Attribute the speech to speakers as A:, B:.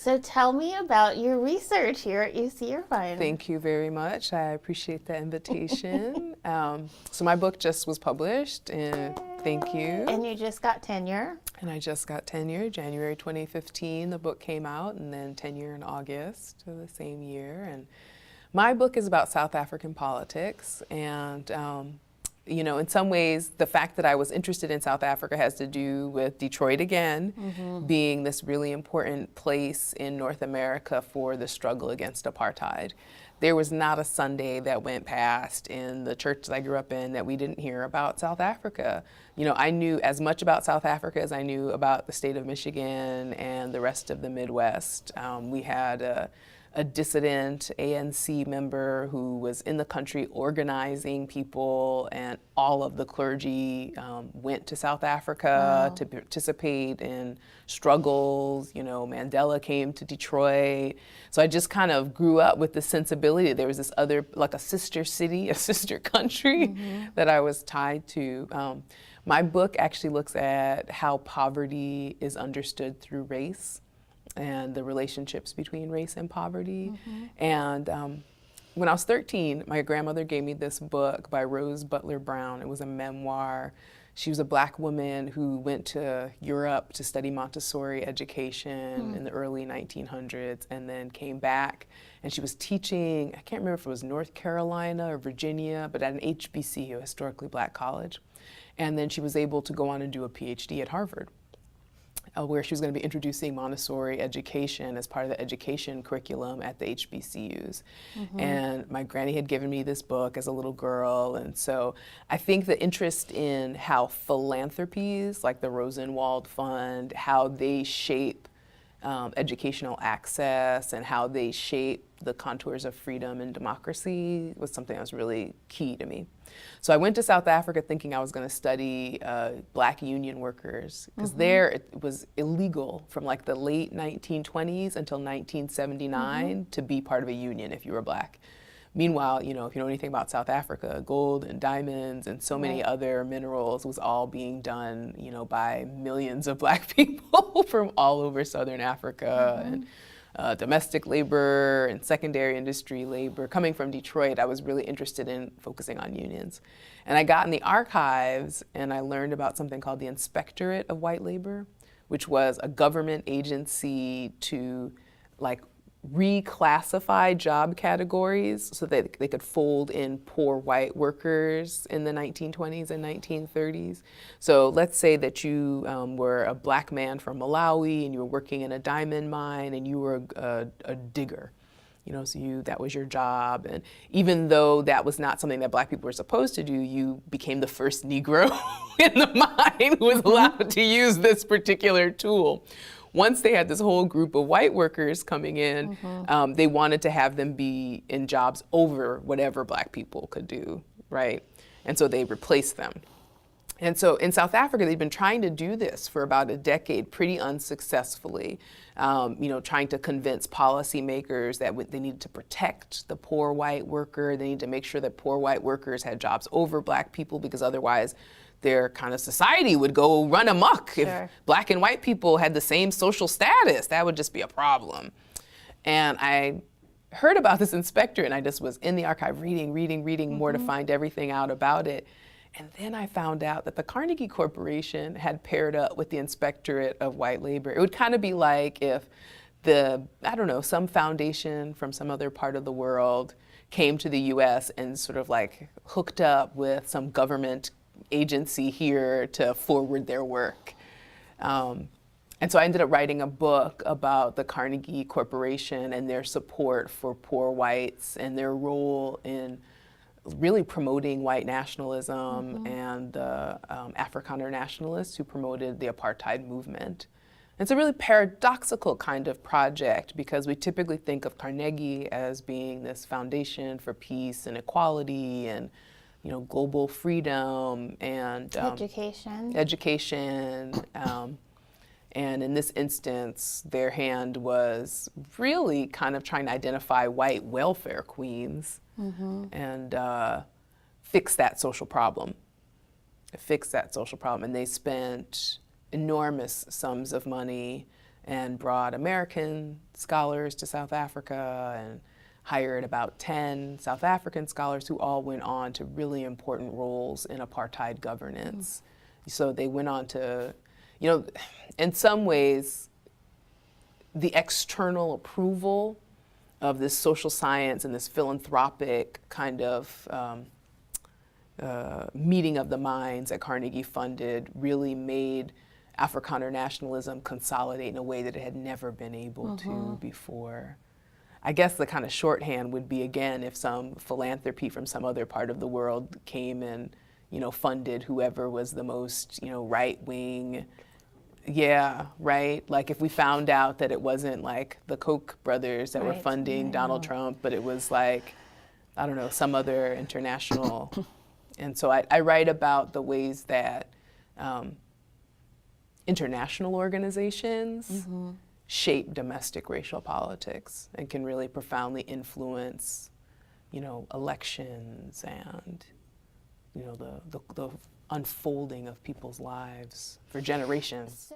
A: So tell me about your research here at UC Irvine.
B: Thank you very much. I appreciate the invitation. So my book just was published, and thank you.
A: And you just got tenure.
B: And I just got tenure, January 2015, the book came out, and then tenure in August of the same year. And my book is about South African politics, and you know, in some ways, the fact that I was interested in South Africa has to do with Detroit again, being this really important place in North America for the struggle against apartheid. There was not a Sunday that went past in the church that I grew up in that we didn't hear about South Africa. You know, I knew as much about South Africa as I knew about the state of Michigan and the rest of the Midwest. We had a dissident ANC member who was in the country organizing people, and all of the clergy went to South Africa to participate in struggles. You know, Mandela came to Detroit. So I just kind of grew up with the sensibility that there was this other, like a sister city, a sister country that I was tied to. My book actually looks at how poverty is understood through race and the relationships between race and poverty. And when I was 13, my grandmother gave me this book by Rose Butler Brown. It was a memoir. She was a black woman who went to Europe to study Montessori education in the early 1900s, and then came back, and she was teaching, I can't remember if it was North Carolina or Virginia, but at an HBCU, a historically black college. And then she was able to go on and do a PhD at Harvard, where she was going to be introducing Montessori education as part of the education curriculum at the HBCUs. And my granny had given me this book as a little girl, and so I think the interest in how philanthropies like the Rosenwald Fund, how they shape educational access and how they shape the contours of freedom and democracy was something that was really key to me. So I went to South Africa thinking I was going to study black union workers, because there it was illegal from like the late 1920s until 1979 to be part of a union if you were black. Meanwhile, you know, if you know anything about South Africa, gold and diamonds and so many other minerals was all being done, you know, by millions of black people from all over Southern Africa. And domestic labor and secondary industry labor. Coming from Detroit, I was really interested in focusing on unions. And I got in the archives and I learned about something called the Inspectorate of White Labor, which was a government agency to like reclassify job categories so that they could fold in poor white workers in the 1920s and 1930s. So let's say that you were a black man from Malawi and you were working in a diamond mine and you were a digger. You know, so that was your job. And even though that was not something that black people were supposed to do, you became the first Negro in the mine who was allowed to use this particular tool. Once they had this whole group of white workers coming in, they wanted to have them be in jobs over whatever black people could do, right? And so they replaced them. And so in South Africa, they've been trying to do this for about a decade pretty unsuccessfully, you know, trying to convince policymakers that they needed to protect the poor white worker. They need to make sure that poor white workers had jobs over black people, because otherwise their kind of society would go run amok. If black and white people had the same social status, that would just be a problem. And I heard about this inspector, and I just was in the archive reading more to find everything out about it. And then I found out that the Carnegie Corporation had paired up with the Inspectorate of White Labor. It would kind of be like if I don't know, some foundation from some other part of the world came to the US and sort of like hooked up with some government agency here to forward their work. And so I ended up writing a book about the Carnegie Corporation and their support for poor whites and their role in really promoting white nationalism and the Afrikaner nationalists who promoted the apartheid movement. It's a really paradoxical kind of project, because we typically think of Carnegie as being this foundation for peace and equality and, you know, global freedom and
A: Education.
B: And in this instance, their hand was really kind of trying to identify white welfare queens and fix that social problem. And they spent enormous sums of money and brought American scholars to South Africa and hired about 10 South African scholars who all went on to really important roles in apartheid governance. So they went on to, you know, in some ways, the external approval of this social science and this philanthropic kind of meeting of the minds that Carnegie funded really made Afrikaner nationalism consolidate in a way that it had never been able to before. I guess the kind of shorthand would be, again, if some philanthropy from some other part of the world came and, you know, funded whoever was the most, you know, right-wing. Yeah, right. Like if we found out that it wasn't like the Koch brothers that were funding Donald Trump, but it was like, I don't know, some other international. And so I write about the ways that international organizations shape domestic racial politics and can really profoundly influence, you know, elections and, you know, the unfolding of people's lives for generations.